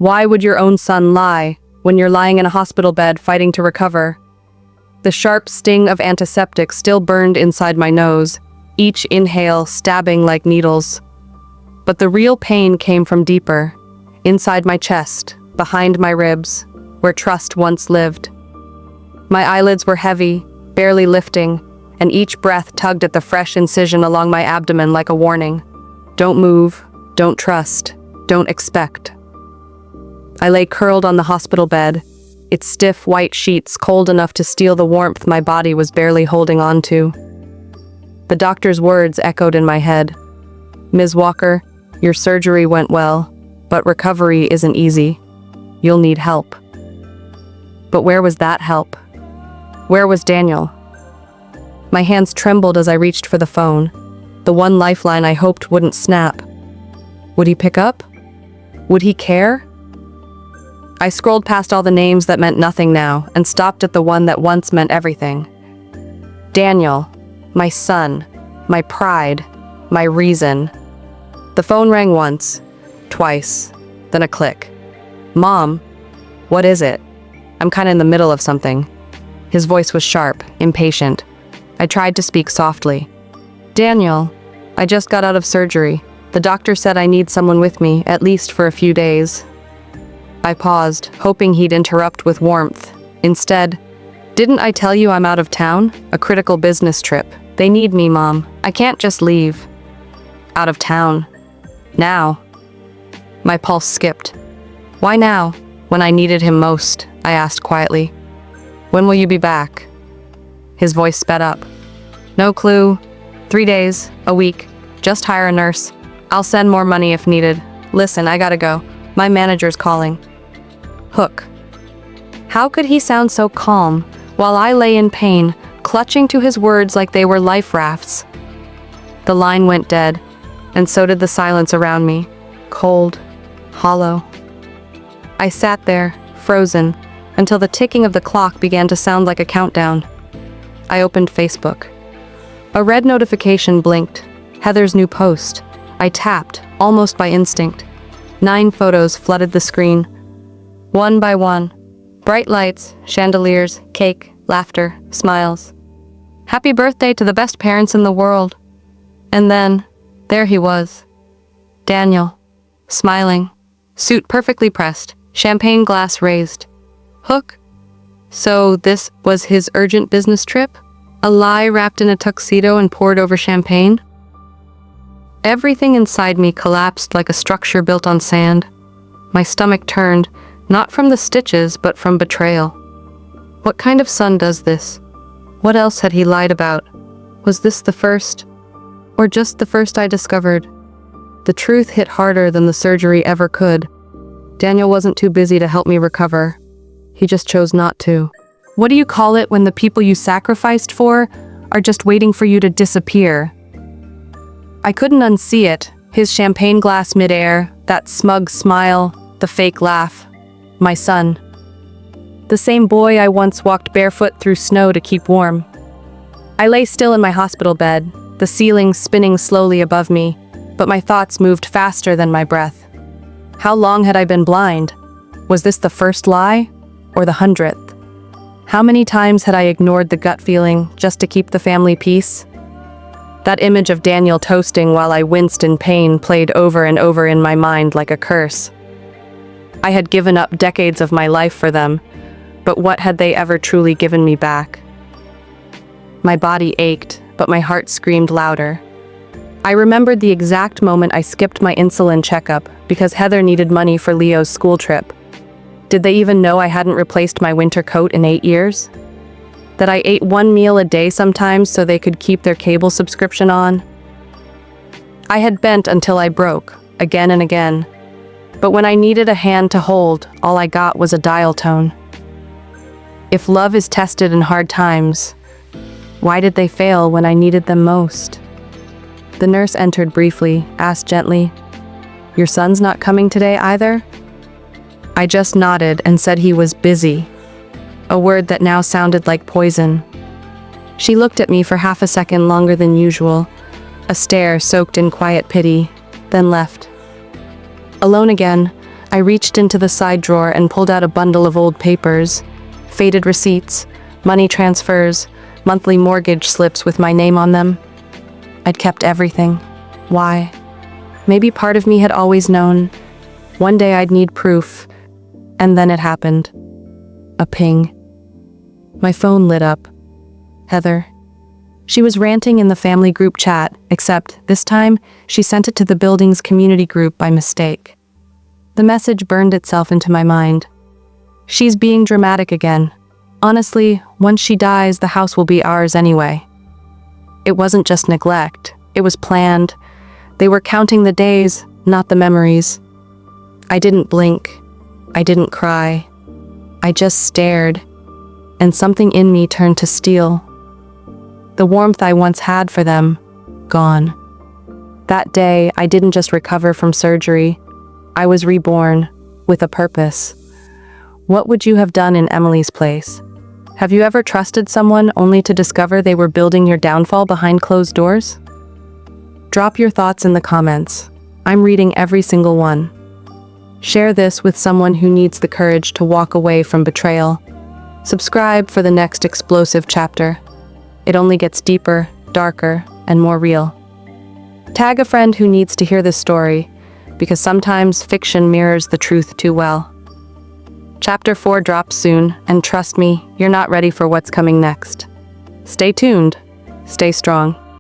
Why would your own son lie when you're lying in a hospital bed fighting to recover? The sharp sting of antiseptic still burned inside my nose, each inhale stabbing like needles. But the real pain came from deeper, inside my chest, behind my ribs, where trust once lived. My eyelids were heavy, barely lifting, and each breath tugged at the fresh incision along my abdomen like a warning. Don't move, don't trust, don't expect. I lay curled on the hospital bed, its stiff white sheets cold enough to steal the warmth my body was barely holding on to. The doctor's words echoed in my head. Ms. Walker, your surgery went well, but recovery isn't easy. You'll need help. But where was that help? Where was Daniel? My hands trembled as I reached for the phone, the one lifeline I hoped wouldn't snap. Would he pick up? Would he care? I scrolled past all the names that meant nothing now and stopped at the one that once meant everything. Daniel, my son, my pride, my reason. The phone rang once, twice, then a click. Mom, what is it? I'm kinda in the middle of something. His voice was sharp, impatient. I tried to speak softly. Daniel, I just got out of surgery. The doctor said I need someone with me, at least for a few days. I paused, hoping he'd interrupt with warmth. Instead, didn't I tell you I'm out of town? A critical business trip. They need me, Mom. I can't just leave. Out of town. Now. My pulse skipped. Why now, when I needed him most? I asked quietly. When will you be back? His voice sped up. No clue. 3 days, a week. Just hire a nurse. I'll send more money if needed. Listen, I gotta go. My manager's calling. Hook. How could he sound so calm while I lay in pain, clutching to his words like they were life rafts? The line went dead, and so did the silence around me, cold, hollow. I sat there, frozen, until the ticking of the clock began to sound like a countdown. I opened Facebook. A red notification blinked, Heather's new post. I tapped, almost by instinct. 9 photos flooded the screen. One by one. Bright lights, chandeliers, cake, laughter, smiles. Happy birthday to the best parents in the world. And then, there he was. Daniel. Smiling. Suit perfectly pressed. Champagne glass raised. Hook. So this was his urgent business trip? A lie wrapped in a tuxedo and poured over champagne? Everything inside me collapsed like a structure built on sand. My stomach turned, not from the stitches, but from betrayal. What kind of son does this? What else had he lied about? Was this the first? Or just the first I discovered? The truth hit harder than the surgery ever could. Daniel wasn't too busy to help me recover. He just chose not to. What do you call it when the people you sacrificed for are just waiting for you to disappear? I couldn't unsee it. His champagne glass midair, that smug smile, the fake laugh. My son. The same boy I once walked barefoot through snow to keep warm. I lay still in my hospital bed, the ceiling spinning slowly above me, but my thoughts moved faster than my breath. How long had I been blind? Was this the first lie, or the 100th? How many times had I ignored the gut feeling just to keep the family peace? That image of Daniel toasting while I winced in pain played over and over in my mind like a curse. I had given up decades of my life for them, but what had they ever truly given me back? My body ached, but my heart screamed louder. I remembered the exact moment I skipped my insulin checkup because Heather needed money for Leo's school trip. Did they even know I hadn't replaced my winter coat in 8 years? That I ate 1 meal a day sometimes so they could keep their cable subscription on? I had bent until I broke, again and again. But when I needed a hand to hold, all I got was a dial tone. If love is tested in hard times, why did they fail when I needed them most? The nurse entered briefly, asked gently, "Your son's not coming today either?" I just nodded and said he was busy, a word that now sounded like poison. She looked at me for half a second longer than usual, a stare soaked in quiet pity, then left. Alone again, I reached into the side drawer and pulled out a bundle of old papers, faded receipts, money transfers, monthly mortgage slips with my name on them. I'd kept everything. Why? Maybe part of me had always known. One day I'd need proof. And then it happened. A ping. My phone lit up. Heather. She was ranting in the family group chat, except this time she sent it to the building's community group by mistake. The message burned itself into my mind. She's being dramatic again. Honestly, once she dies, the house will be ours anyway. It wasn't just neglect. It was planned. They were counting the days, not the memories. I didn't blink. I didn't cry. I just stared, and something in me turned to steel. The warmth I once had for them, gone. That day, I didn't just recover from surgery. I was reborn, with a purpose. What would you have done in Emily's place? Have you ever trusted someone only to discover they were building your downfall behind closed doors? Drop your thoughts in the comments. I'm reading every single one. Share this with someone who needs the courage to walk away from betrayal. Subscribe for the next explosive chapter. It only gets deeper, darker, and more real. Tag a friend who needs to hear this story, because sometimes fiction mirrors the truth too well. Chapter 4 drops soon, and trust me, you're not ready for what's coming next. Stay tuned. Stay strong.